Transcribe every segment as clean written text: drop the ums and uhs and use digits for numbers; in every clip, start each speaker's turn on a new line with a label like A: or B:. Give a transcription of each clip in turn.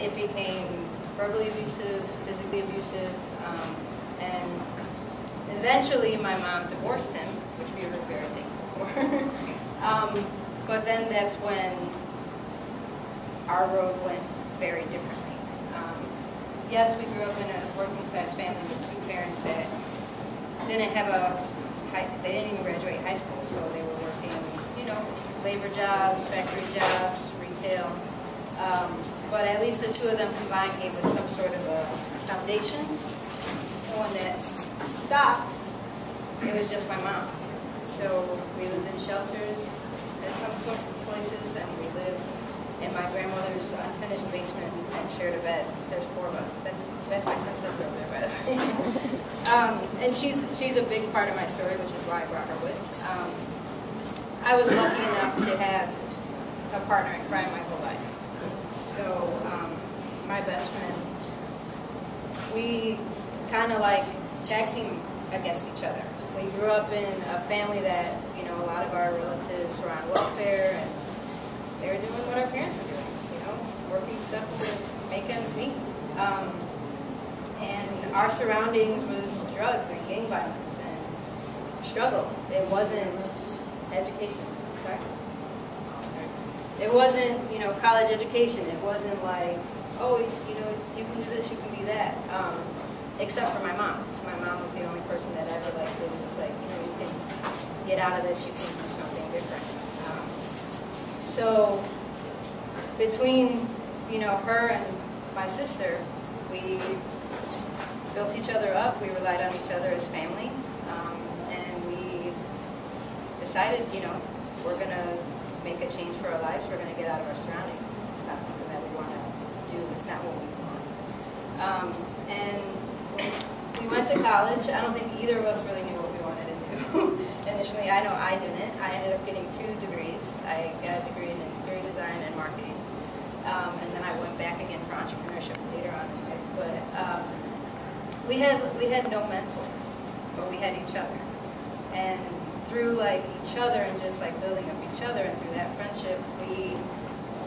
A: it became verbally abusive, physically abusive, and eventually my mom divorced him, which we were very thankful for. But then that's when our road went very differently. Yes, we grew up in a working class family with two parents that didn't have they didn't even graduate high school, so they were working, labor jobs, factory jobs, retail. But at least the two of them combined gave us some sort of a foundation. And when that stopped, it was just my mom. So we lived in shelters at some places, and we lived in my grandmother's unfinished basement and shared a bed. There's 4 of us. That's my twin sister over there, by the way. And she's a big part of my story, which is why I brought her with. I was lucky enough to have a partner in crime my whole life. So my best friend, we kind of like tag team against each other. We grew up in a family that, a lot of our relatives were on welfare, and they were doing what our parents were doing, working stuff to make ends meet. And our surroundings was drugs and gang violence and struggle. It wasn't education. Sorry? It wasn't, college education. It wasn't like, oh, you can do this, you can be that. Except for my mom. My mom was the only person that ever really was like, you can get out of this, you can do something different. So between, her and my sister, we built each other up. We relied on each other as family. And we decided, we're going to make a change for our lives. We're going to get out of our surroundings. It's not something that we want to do. It's not what we want. And we went to college. I don't think either of us really knew what we wanted to do. Initially, I know I didn't. I ended up getting 2 degrees. I got a degree in interior design and marketing. And then I went back again for entrepreneurship later on in life. But we had no mentors, but we had each other. And through each other and just building up each other, and through that friendship, we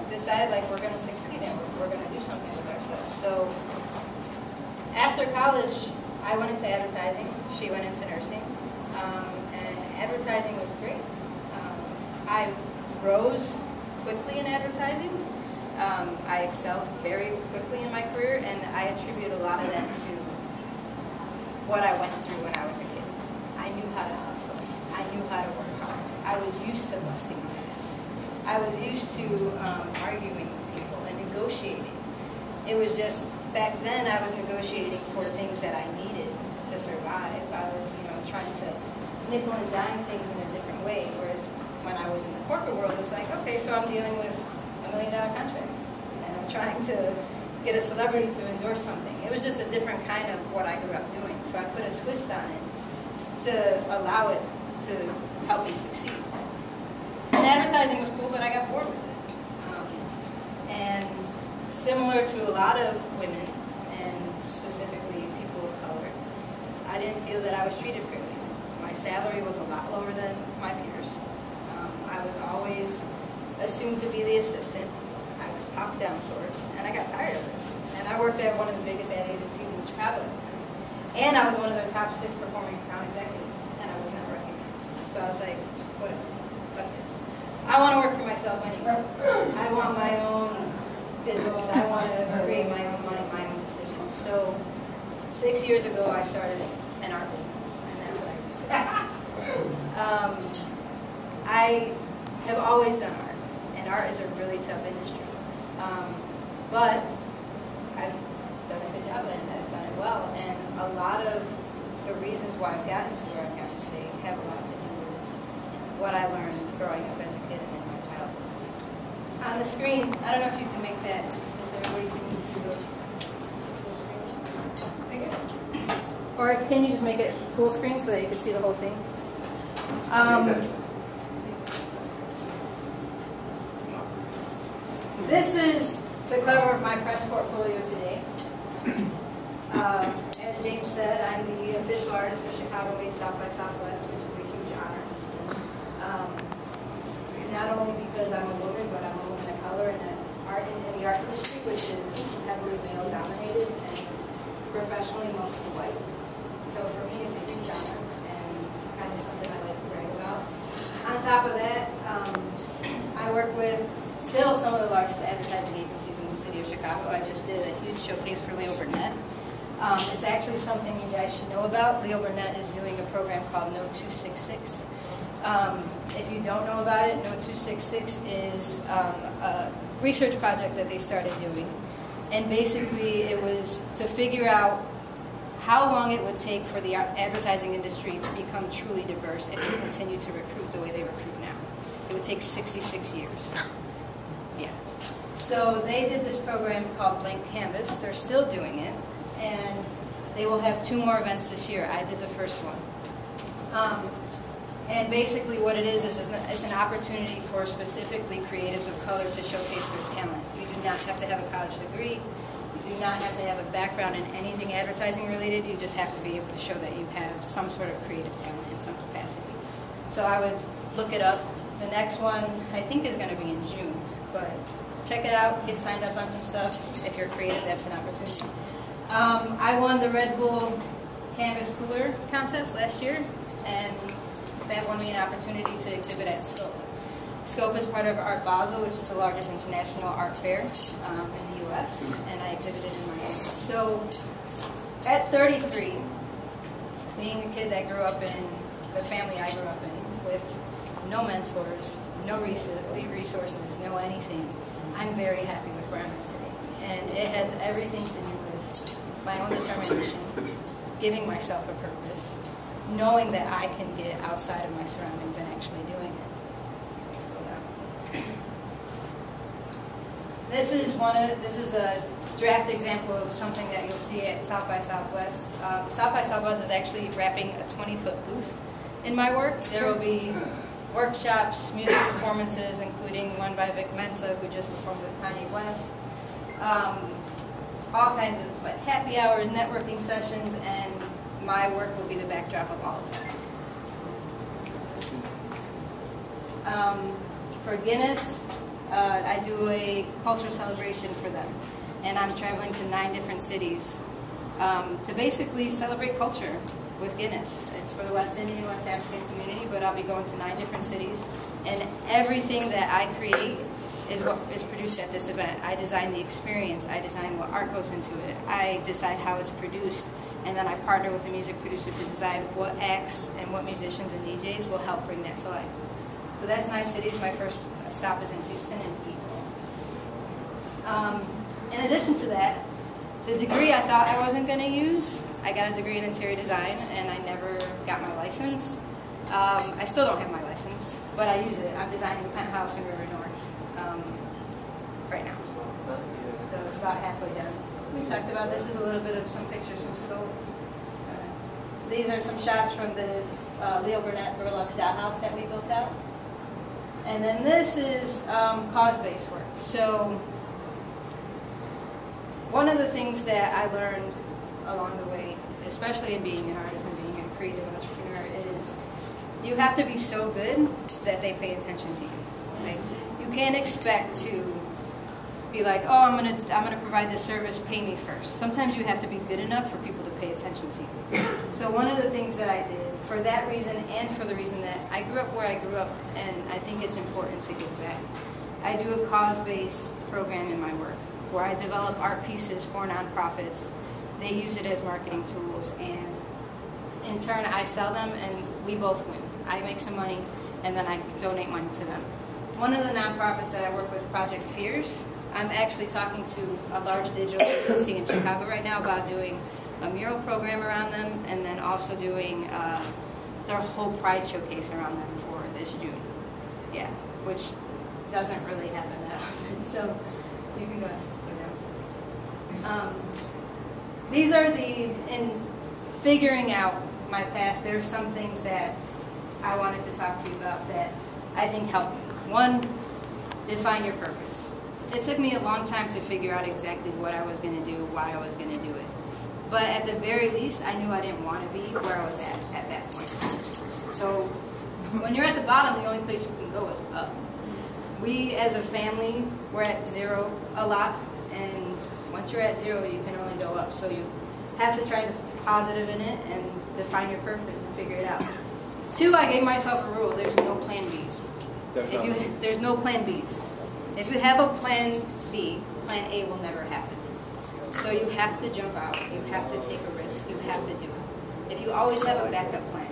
A: decided we're going to succeed and we're going to do something with ourselves. So after college, I went into advertising. She went into nursing. And advertising was great. I rose quickly in advertising. I excelled very quickly in my career, and I attribute a lot of that to what I went through when I was a kid. I knew how to hustle. I knew how to work hard. I was used to busting my ass. I was used to arguing with people and negotiating. It was just, back then I was negotiating for things that I needed to survive. I was, trying to nickel and dime things in a different way, whereas when I was in the corporate world, it was like, okay, so I'm dealing with $1 million contract, and I'm trying to get a celebrity to endorse something. It was just a different kind of what I grew up doing, so I put a twist on it to allow it to help me succeed. And advertising was cool, but I got bored with it. And similar to a lot of women, and specifically people of color, I didn't feel that I was treated fairly. My salary was a lot lower than my peers. I was always assumed to be the assistant. I was talked down towards, and I got tired of it. And I worked at one of the biggest ad agencies in Chicago at the time. And I was one of their top 6 performing account executives, and I was not recognized. So I was like, whatever, fuck this. I want to work for myself anyway. I want my own business. I want to create my own money, my own decisions. So 6 years ago, I started an art business, and that's what I do today. I have always done art, and art is a really tough industry. But I've done a good job at it, and I've done it well, and a lot of the reasons why I've gotten to where I've gotten today have a lot to do with what I learned growing up as a kid and in my childhood. On the screen, I don't know if you can make that, is there a way you can do the full screen? Or can you just make it full screen so that you can see the whole thing? This is the cover of my press portfolio today. As James said, I'm the official artist for Chicago-made South by Southwest, which is a huge honor. Not only because I'm a woman, but I'm a woman of color in the art industry, which which is heavily male-dominated and professionally mostly white. So for me, it's a huge honor and kind of something I like to brag about. On top of that, I work with still some of the largest advertising agencies in the city of Chicago. I just did a huge showcase for Leo Burnett. It's actually something you guys should know about. Leo Burnett is doing a program called No 266. If you don't know about it, No 266 is a research project that they started doing. And basically it was to figure out how long it would take for the advertising industry to become truly diverse if they continue to recruit the way they recruit now. It would take 66 years. Yeah. So they did this program called Blank Canvas. They're still doing it. And they will have 2 more events this year. I did the first one. And basically what it is it's an opportunity for specifically creatives of color to showcase their talent. You do not have to have a college degree. You do not have to have a background in anything advertising related. You just have to be able to show that you have some sort of creative talent in some capacity. So I would look it up. The next one I think is going to be in June. But check it out. Get signed up on some stuff. If you're creative, that's an opportunity. I won the Red Bull Canvas Cooler contest last year, and that won me an opportunity to exhibit at Scope. Scope is part of Art Basel, which is the largest international art fair in the U.S., and I exhibited in Miami. So at 33, being a kid that grew up in the family I grew up in, with no mentors, no resources, no anything, I'm very happy with where I'm at today. And it has everything to do with my own determination, giving myself a purpose, knowing that I can get outside of my surroundings and actually doing it. This is a draft example of something that you'll see at South by Southwest. South by Southwest is actually wrapping a 20-foot booth in my work. There will be workshops, music performances, including one by Vic Mensa, who just performed with Kanye West. All kinds of happy hours, networking sessions, and my work will be the backdrop of all of that. For Guinness, I do a cultural celebration for them, and I'm traveling to 9 different cities to basically celebrate culture with Guinness. It's for the West Indian, West African community, but I'll be going to 9 different cities, and everything that I create is what is produced at this event. I design the experience, I design what art goes into it, I decide how it's produced, and then I partner with the music producer to decide what acts and what musicians and DJs will help bring that to life. So that's 9 cities. My first stop is in Houston and Eagle. In addition to that, the degree I thought I wasn't going to use, I got a degree in interior design, and I never got my license. I still don't have my license, but I use it. I'm designing the penthouse in River North right now. So it's about halfway done. We talked about this is a little bit of some pictures from Scope. These are some shots from the Leo Burnett Burlux Dollhouse that we built out. And then this is cause-based work. So one of the things that I learned along the way, especially in being an artist and being a creative entrepreneur, is you have to be so good that they pay attention to you. Right? You can't expect to be like, oh, I'm gonna provide this service, pay me first. Sometimes you have to be good enough for people to pay attention to you. So one of the things that I did, for that reason and for the reason that I grew up where I grew up, and I think it's important to give back, I do a cause-based program in my work where I develop art pieces for nonprofits. They use it as marketing tools, and in turn I sell them and we both win. I make some money and then I donate money to them. One of the nonprofits that I work with, Project Fears, I'm actually talking to a large digital agency in Chicago right now about doing a mural program around them, and then also doing their whole Pride showcase around them for this June. Yeah, which doesn't really happen that often. So you can go ahead. These are in figuring out my path, there's some things that I wanted to talk to you about that I think helped me. One, define your purpose. It took me a long time to figure out exactly what I was going to do, why I was going to do it. But at the very least, I knew I didn't want to be where I was at that point. So when you're at the bottom, the only place you can go is up. We as a family, we're at 0 a lot, and once you're at 0, you can only go up. So you have to try to be positive in it and define your purpose and figure it out. 2, I gave myself a rule: there's no plan Bs. There's no plan Bs. If you have a plan B, plan A will never happen. So you have to jump out. You have to take a risk. You have to do it. If you always have a backup plan,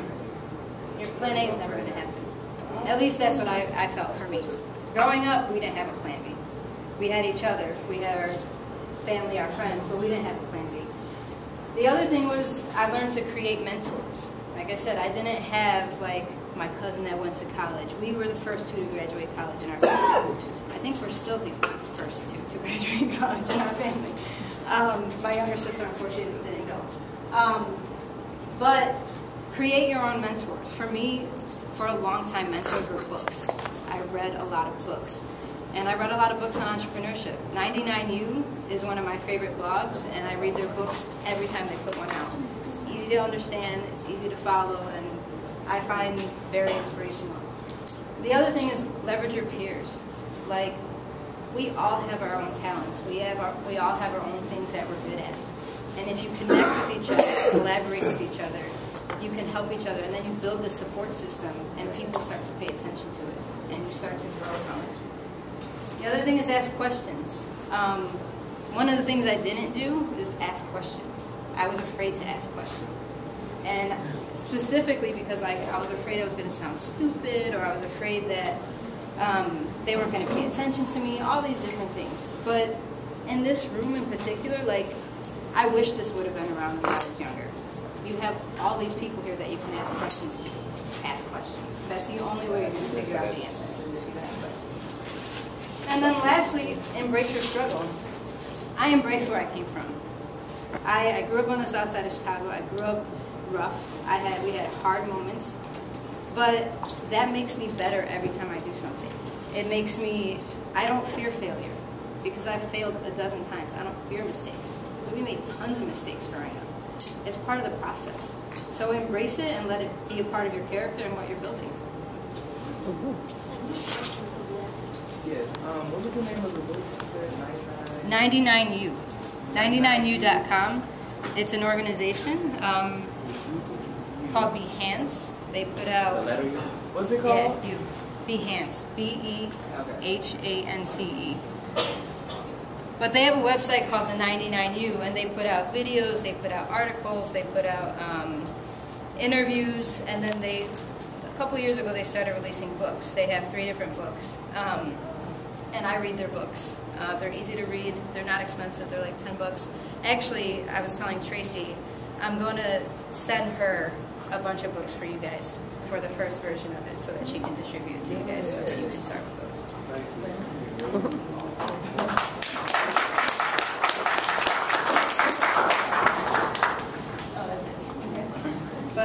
A: your plan A is never going to happen. At least that's what I felt for me. Growing up, we didn't have a plan B. We had each other. We had our family, our friends, but we didn't have a plan B. The other thing was I learned to create mentors. Like I said, I didn't have like my cousin that went to college. We were the first 2 to graduate college in our family. I think we're still the first 2 to graduate college in our family. My younger sister, unfortunately, didn't go. But create your own mentors. For me, for a long time, mentors were books. I read a lot of books. And I read a lot of books on entrepreneurship. 99U is one of my favorite blogs, and I read their books every time they put one out. It's easy to understand, it's easy to follow, and I find very inspirational. The other thing is leverage your peers. Like, we all have our own talents. We all have our own things that we're good at. And if you connect with each other, collaborate with each other, you can help each other, and then you build the support system, and people start to pay attention to it, and you start to grow from it. The other thing is ask questions. One of the things I didn't do is ask questions. I was afraid to ask questions. And specifically because I was afraid I was going to sound stupid, or I was afraid that they weren't going to pay attention to me, all these different things. But in this room in particular, like, I wish this would have been around when I was younger. You have all these people here that you can ask questions to. Ask questions. That's the only way you're going to figure out the answers, is if you ask questions. And then lastly, embrace your struggle. I embrace where I came from. I grew up on the south side of Chicago. I grew up rough. We had hard moments. But that makes me better every time I do something. It makes me, I don't fear failure, because I've failed a dozen times. I don't fear mistakes. But we made tons of mistakes growing up. It's part of the process. So embrace it and let it be a part of your character and what you're building.
B: Yes. What was the name of the book?
A: 99U. 99U.com. It's an organization called Behance. They put out...
B: The letter U? What's it called?
A: Yeah, U. Behance. B-E-H-A-N-C-E. But they have a website called the 99U, and they put out videos, they put out articles, they put out interviews, and then a couple years ago, they started releasing books. They have 3 different books, and I read their books. They're easy to read, they're not expensive, they're like $10. Actually, I was telling Tracy, I'm going to send her a bunch of books for you guys for the first version of it, so that she can distribute it to you guys, so that you can start with those.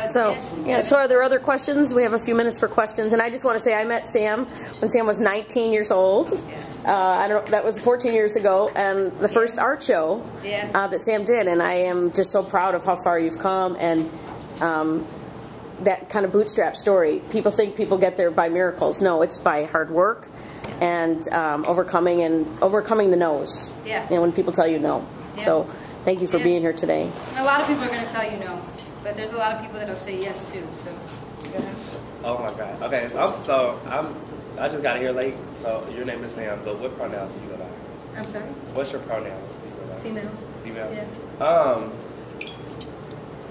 C: So are there other questions? We have a few minutes for questions, and I just want to say I met Sam when Sam was 19 years old. I don't know, that was 14 years ago, and the first art show that Sam did, and I am just so proud of how far you've come, and that kind of bootstrap story. People think people get there by miracles. No, it's by hard work and overcoming the no's.
A: Yeah.
C: And when people tell you no. Yeah. So thank you for being here today.
A: A lot of people are going to tell you no. But there's a lot of people that'll say yes too. So go ahead.
B: Oh my God. Okay. I just got here late. So your name is Sam, but what pronouns do you go by?
A: I'm sorry.
B: What's your pronouns?
A: Female.
B: Female.
A: Yeah.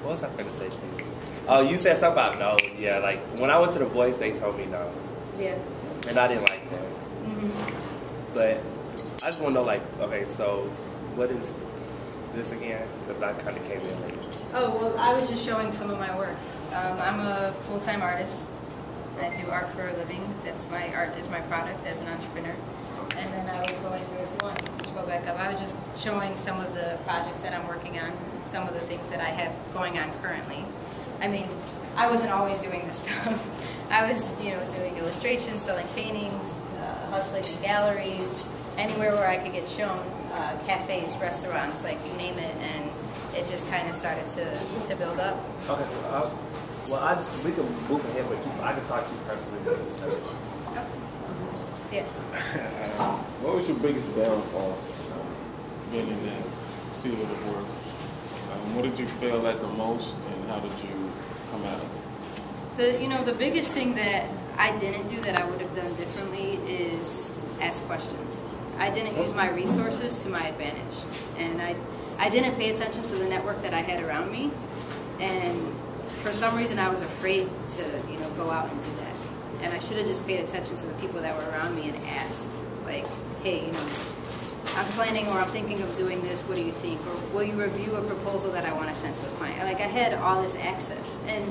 B: What was I going to say to you? Oh, you said something about no. Yeah. Like when I went to The Voice, they told me no.
A: Yeah.
B: And I didn't like that. But I just want to know, like, okay, so what is this again? Because I kind of came in late.
A: Oh, well, I was just showing some of my work. I'm a full-time artist. I do art for a living. Art is my product as an entrepreneur. And then I was going through, if you want to go back up, I was just showing some of the projects that I'm working on, some of the things that I have going on currently. I mean, I wasn't always doing this stuff. I was, doing illustrations, selling paintings, hustling in galleries, anywhere where I could get shown, cafes, restaurants, like you name it, and it just kind of started to build up.
B: Okay. We can move ahead, but I can talk to you personally.
A: Yeah.
D: What was your biggest downfall being in that field of work? What did you fail at the most, and how did you come out of it?
A: The biggest thing that I didn't do that I would have done differently is ask questions. I didn't use my resources to my advantage, and I didn't pay attention to the network that I had around me, and for some reason I was afraid to go out and do that, and I should have just paid attention to the people that were around me and asked, like, hey, I'm planning or I'm thinking of doing this, what do you think? Or will you review a proposal that I want to send to a client? Like, I had all this access. And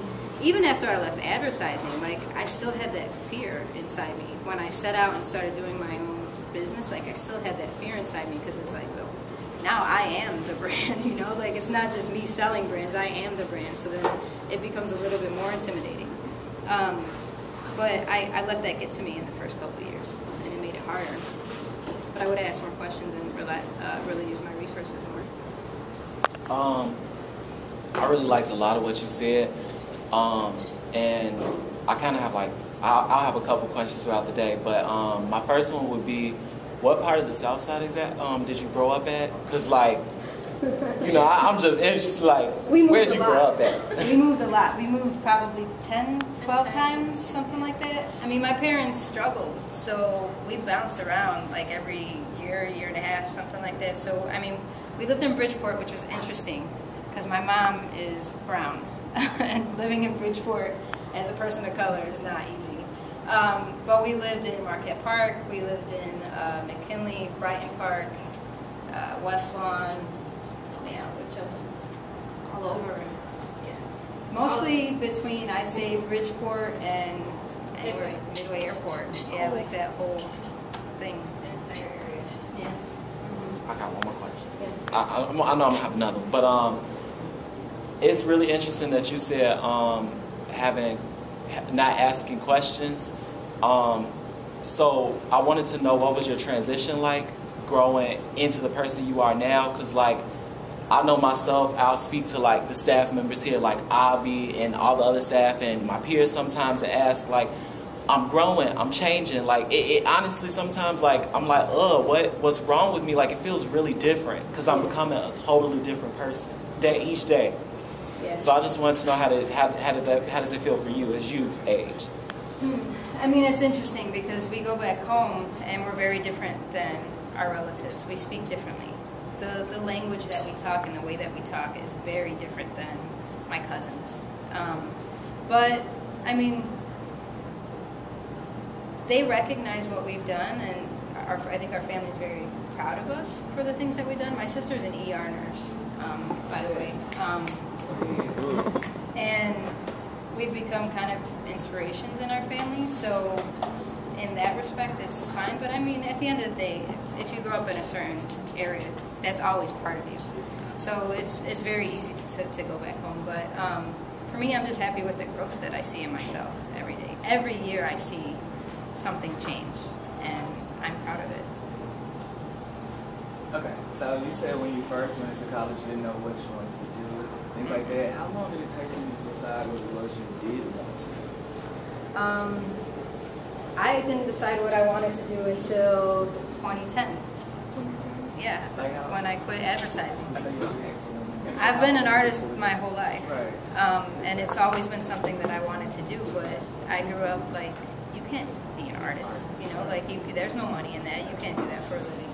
A: even after I left advertising, like, I still had that fear inside me. When I set out and started doing my own business, like, I still had that fear inside me because it's like, well, now I am the brand, Like, it's not just me selling brands, I am the brand. So then it becomes a little bit more intimidating. But I let that get to me in the first couple of years, and it made it harder. But I would ask more questions and really use my resources more.
E: I really liked a lot of what you said, and I kind of have I'll have a couple questions throughout the day, but my first one would be, what part of the South Side did you grow up at? Because I'm just interested, where'd you grow up at?
A: We moved a lot. We moved probably 10, 12 times, something like that. I mean, my parents struggled, so we bounced around like every year and a half, something like that. So, I mean, we lived in Bridgeport, which was interesting, because my mom is brown, and living in Bridgeport as a person of color is not easy. But we lived in Marquette Park, we lived in McKinley, Brighton Park, West Lawn, all over. Yeah. Mostly between, I'd say, Bridgeport and Midway Airport. Yeah, like that whole thing, the entire area. Yeah.
E: I got one more question.
A: Yeah.
E: I know I'm gonna have another, but it's really interesting that you said not asking questions. So I wanted to know, what was your transition like growing into the person you are now? Because I know myself, I'll speak to the staff members here, like Avi and all the other staff and my peers sometimes, and ask I'm growing, I'm changing. It honestly sometimes I'm what's wrong with me? It feels really different because I'm becoming a totally different person each day.
A: Yeah.
E: So I just wanted to know how does it feel for you as you age?
A: I mean, it's interesting because we go back home and we're very different than our relatives. We speak differently. The language that we talk and the way that we talk is very different than my cousins. But, I mean, they recognize what we've done, and I think our family's very proud of us for the things that we've done. My sister's an ER nurse, by the way. And we've become kind of inspirations in our family, so in that respect it's fine. But I mean, at the end of the day, if you grow up in a certain area, that's always part of you. So it's very easy to go back home. But for me, I'm just happy with the growth that I see in myself every day. Every year I see something change, and I'm proud of it.
F: Okay, so you said when you first went to college you didn't know what you wanted to do, things like that. How long did it take you to decide what it was you did want to do?
A: I didn't decide what I wanted to do until 2010.
F: 2010?
A: Yeah, when I quit advertising.
F: I know you're excellent.
A: I've been an artist my whole life.
F: Right.
A: And it's always been something that I wanted to do, but I grew up you can't be an artist, there's no money in that, you can't do that for a living.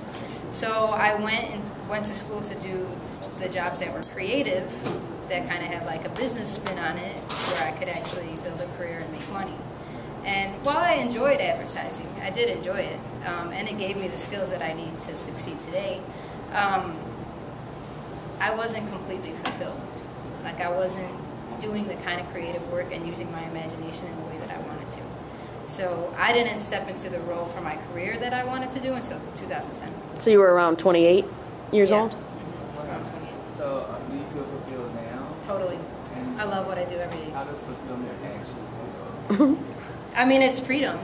A: So I went to school to do the jobs that were creative, that kind of had a business spin on it, where I could actually build a career and make money. And while I enjoyed advertising, I did enjoy it, and it gave me the skills that I need to succeed today, I wasn't completely fulfilled. I wasn't doing the kind of creative work and using my imagination in the way that I wanted to. So I didn't step into the role for my career that I wanted to do until 2010.
C: So you were around 28 years old?
A: Mm-hmm. Around 28.
F: So do you feel fulfilled now?
A: Totally.
F: And
A: I love what I do every day.
F: how does fulfillment actually feel?
A: I mean, it's freedom.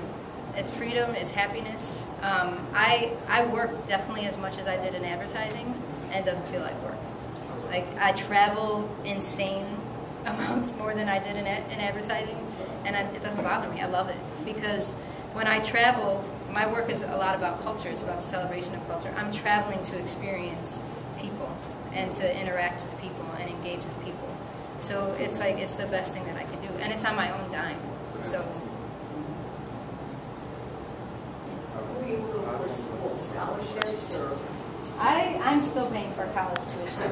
A: It's freedom, it's happiness. I work definitely as much as I did in advertising, and it doesn't feel like work. I travel insane amounts more than I did in advertising, and it doesn't bother me. I love it, because when I travel, my work is a lot about culture. It's about the celebration of culture. I'm traveling to experience people and to interact with people and engage with people. So it's like, it's the best thing that I could do. And it's on my own dime. So.
G: Were you able to afford school scholarships or?
A: I'm still paying for college tuition.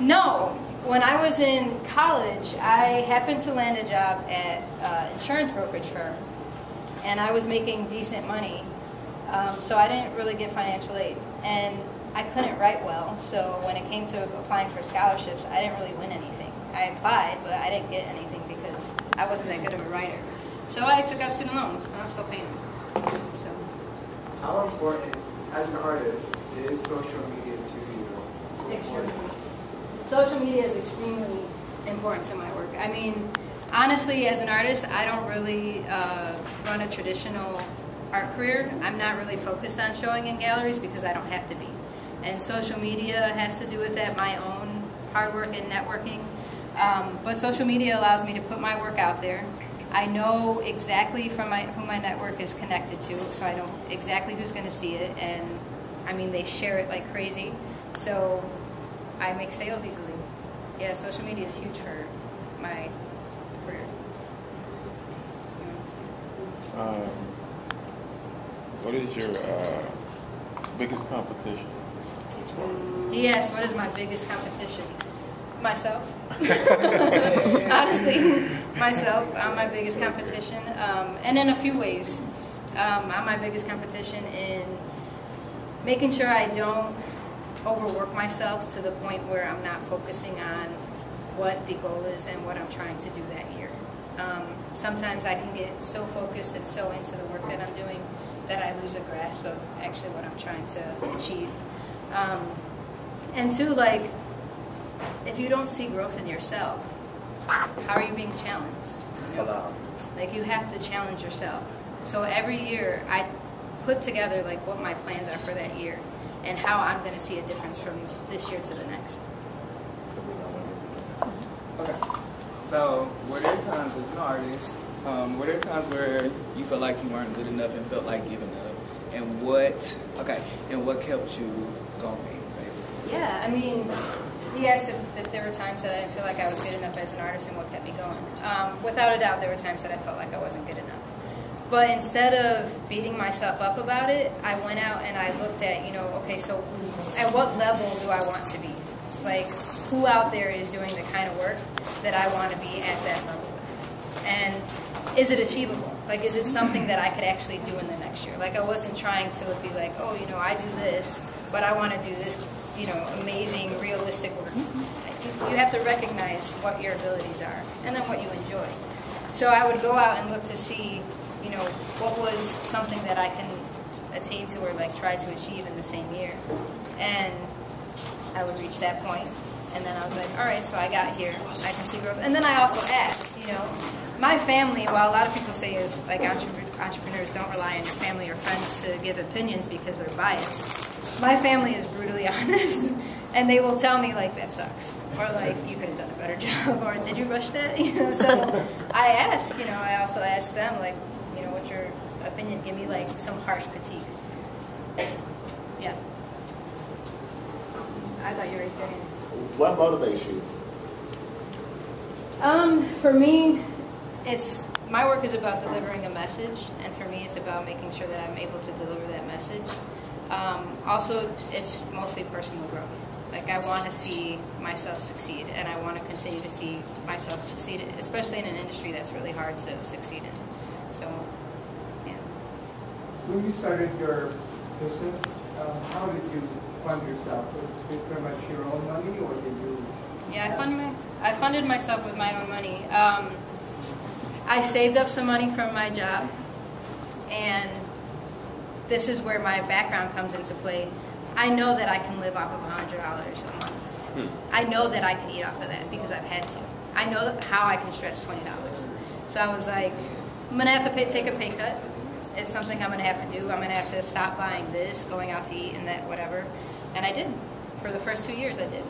A: No. When I was in college, I happened to land a job at an insurance brokerage firm, and I was making decent money, so I didn't really get financial aid. And I couldn't write well, so when it came to applying for scholarships, I didn't really win anything. I applied, but I didn't get anything because I wasn't that good of a writer. So I took out student loans, and I'm still paying them. So.
F: How important, as an artist, is social media to you?
A: Extremely. Social media is extremely important to my work. I mean, honestly, as an artist, I don't really run a traditional art career. I'm not really focused on showing in galleries because I don't have to be. And social media has to do with that, my own hard work and networking. But social media allows me to put my work out there. I know exactly from who my network is connected to, so I know exactly who's going to see it. And, I mean, they share it like crazy. So I make sales easily. Yeah, social media is huge for my career.
D: What is your biggest competition?
A: Yes, what is my biggest competition? Myself. Honestly, myself. I'm my biggest competition. And in a few ways. I'm my biggest competition in making sure I don't overwork myself to the point where I'm not focusing on what the goal is and what I'm trying to do that year. Sometimes I can get so focused and so into the work that I'm doing that I lose a grasp of actually what I'm trying to achieve. And two, like, if you don't see growth in yourself, how are you being challenged? Like, you have to challenge yourself. So every year I put together like what my plans are for that year and how I'm going to see a difference from this year to the next.
F: Okay. So, were there times as an artist, were there times where you felt like you weren't good enough and felt like giving up? And what kept you going, basically?
A: Yeah, I mean, you asked if there were times that I didn't feel like I was good enough as an artist and what kept me going. Without a doubt, there were times that I felt like I wasn't good enough. But instead of beating myself up about it, I went out and I looked at, okay, so at what level do I want to be? Like, who out there is doing the kind of work that I want to be at that level with? And is it achievable? Like, is it something that I could actually do in the next year? Like, I wasn't trying to be like, oh, I do this, but I want to do this, amazing, realistic work. You have to recognize what your abilities are and then what you enjoy. So I would go out and look to see, what was something that I can attain to or like try to achieve in the same year. And I would reach that point, and then I was like, all right, so I got here. I can see growth. And then I also asked, my family, while a lot of people say is like entrepreneurs don't rely on your family or friends to give opinions because they're biased. My family is brutally honest, and they will tell me like that sucks, or like you could have done a better job, or did you rush that? So I ask, I also ask them like, what's your opinion? Give me like some harsh critique. Yeah. I thought you raised your hand.
H: What motivates you?
A: For me, my work is about delivering a message, and for me, it's about making sure that I'm able to deliver that message. Also, it's mostly personal growth. Like, I want to see myself succeed, and I want to continue to see myself succeed, especially in an industry that's really hard to succeed in. So, yeah.
I: When you started your business, how did you fund yourself? Was it pretty much your own money, or did you?
A: Yeah, I funded myself with my own money. I saved up some money from my job, and this is where my background comes into play. I know that I can live off of $100 a month. I know that I can eat off of that because I've had to. I know how I can stretch $20. So I was like, I'm going to have to take a pay cut. It's something I'm going to have to do. I'm going to have to stop buying this, going out to eat, and that, whatever. And I did. For the first 2 years, I did.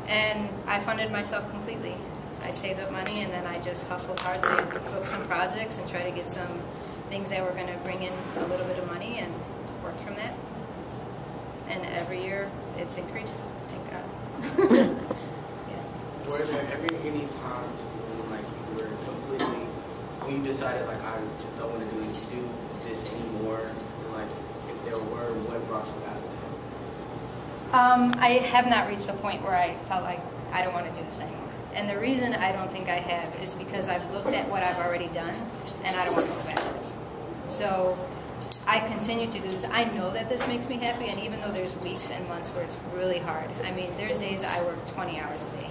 A: And I funded myself completely. I saved up money, and then I just hustled hard to book some projects and try to get some things that were going to bring in a little bit of money, and worked from that. And every year it's increased, thank God. Yeah.
H: Were there ever any times when like you were completely, when you decided like I just don't want to do this anymore, and like if there were, what brought you out of that?
A: I have not reached a point where I felt like I don't want to do this anymore. And the reason I don't think I have is because I've looked at what I've already done, and I don't want to go backwards. So I continue to do this. I know that this makes me happy, and even though there's weeks and months where it's really hard, I mean, there's days I work 20 hours a day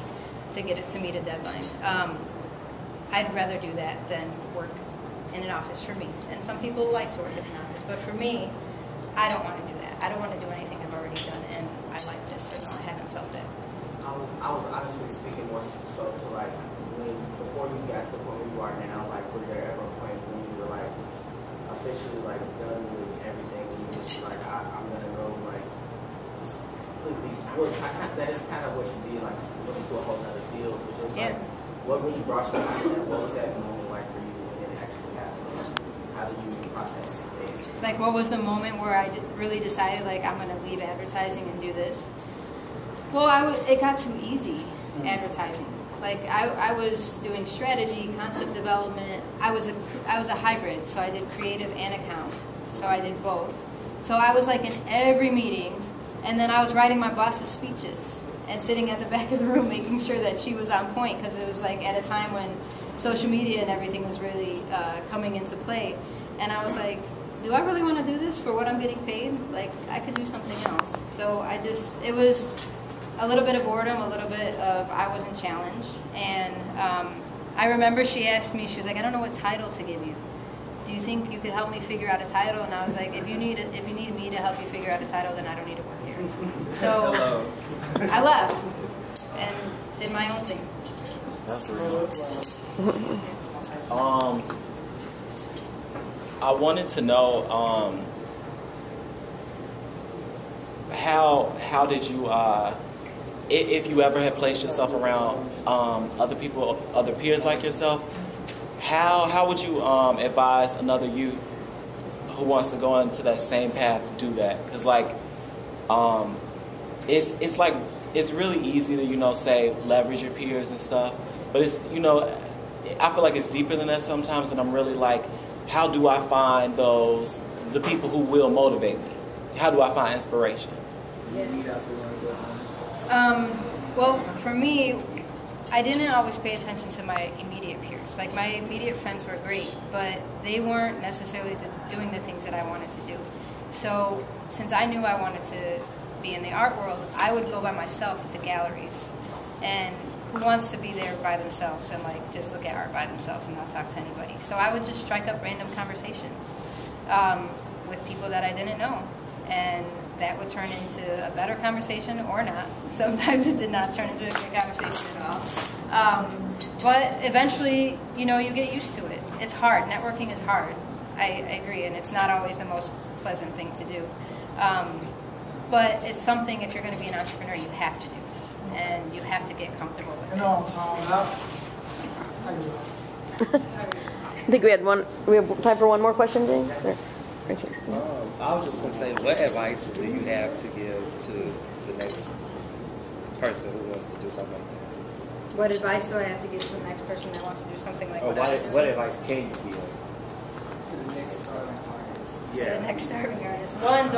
A: to get it to meet a deadline. I'd rather do that than work in an office for me. And some people like to work in an office, but for me, I don't want to do that. I don't want to do anything I've already done, and I like this, so no, I haven't felt that.
H: I was honestly speaking more so to like when before you got to the point where you are now, like was there ever a point when you were like officially like done with everything and you were just like I'm gonna go like just completely that is kind of what you did, like looking to a whole other field, but just like what really brought you out of that? What was that moment like for you when it actually happened? How did you process it?
A: Like, what was the moment where I really decided, like, I'm going to leave advertising and do this? Well, it got too easy, advertising. Like, I was doing strategy, concept development. I was a hybrid, so I did creative and account. So I did both. So I was, like, in every meeting, and then I was writing my boss's speeches and sitting at the back of the room making sure that she was on point, because it was, like, at a time when social media and everything was really coming into play. And I was like, do I really want to do this for what I'm getting paid? Like, I could do something else. So it was a little bit of boredom, a little bit of I wasn't challenged. And I remember she asked me, she was like, I don't know what title to give you. Do you think you could help me figure out a title? And I was like, if you need me to help you figure out a title, then I don't need to work here. So I left and did my own thing.
E: That's real. I wanted to know how did you if you ever had placed yourself around other people, other peers like yourself, how would you advise another youth who wants to go into that same path to do that? Because like it's like it's really easy to say leverage your peers and stuff, but it's I feel like it's deeper than that sometimes, and I'm really like, how do I find the people who will motivate me? How do I find inspiration?
A: Well, for me, I didn't always pay attention to my immediate peers. Like, my immediate friends were great, but they weren't necessarily doing the things that I wanted to do. So, since I knew I wanted to be in the art world, I would go by myself to galleries. And who wants to be there by themselves and like just look at art by themselves and not talk to anybody? So I would just strike up random conversations with people that I didn't know, and that would turn into a better conversation or not. Sometimes it did not turn into a good conversation at all. But eventually, you get used to it. It's hard. Networking is hard. I agree, and it's not always the most pleasant thing to do. But it's something, if you're going to be an entrepreneur, you have to do. And you have to get comfortable with it.
C: I think we have time for one more question, James?
B: I was just going to say, what advice do you have to give to the next person who wants to do something like that?
A: What advice do I have to give to the next person that wants to do something like that?
B: What advice can you give?
F: To the next starving artist.
A: Yeah. To the next starving artist. One,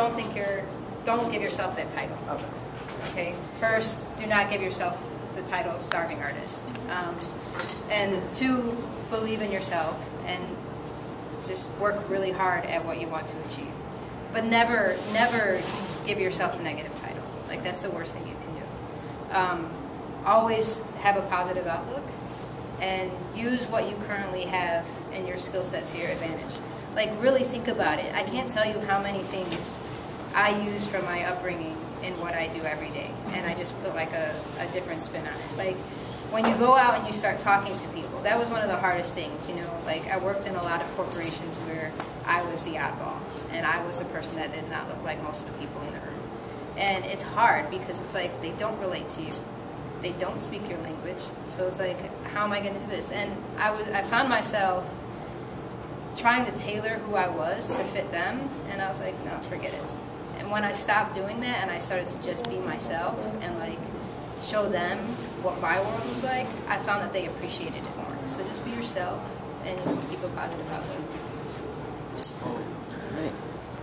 A: don't give yourself that title. Okay. First, do not give yourself the title starving artist. And two, believe in yourself and just work really hard at what you want to achieve. But never give yourself a negative title. Like, that's the worst thing you can do. Always have a positive outlook and use what you currently have in your skill set to your advantage. Like, really think about it. I can't tell you how many things I use from my upbringing in what I do every day, and I just put like a different spin on it. Like, when you go out and you start talking to people, that was one of the hardest things, like I worked in a lot of corporations where I was the oddball, and I was the person that did not look like most of the people in the room. And it's hard because it's like they don't relate to you. they don't speak your language. So it's like, how am I going to do this? And I found myself trying to tailor who I was to fit them, and I was like, no, forget it. And when I stopped doing that and I started to just be myself and like show them what my world was like, I found that they appreciated it more. So just be yourself and keep a positive outlook.
C: All right.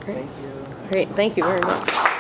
C: Great. Thank you. Great. Thank you very much.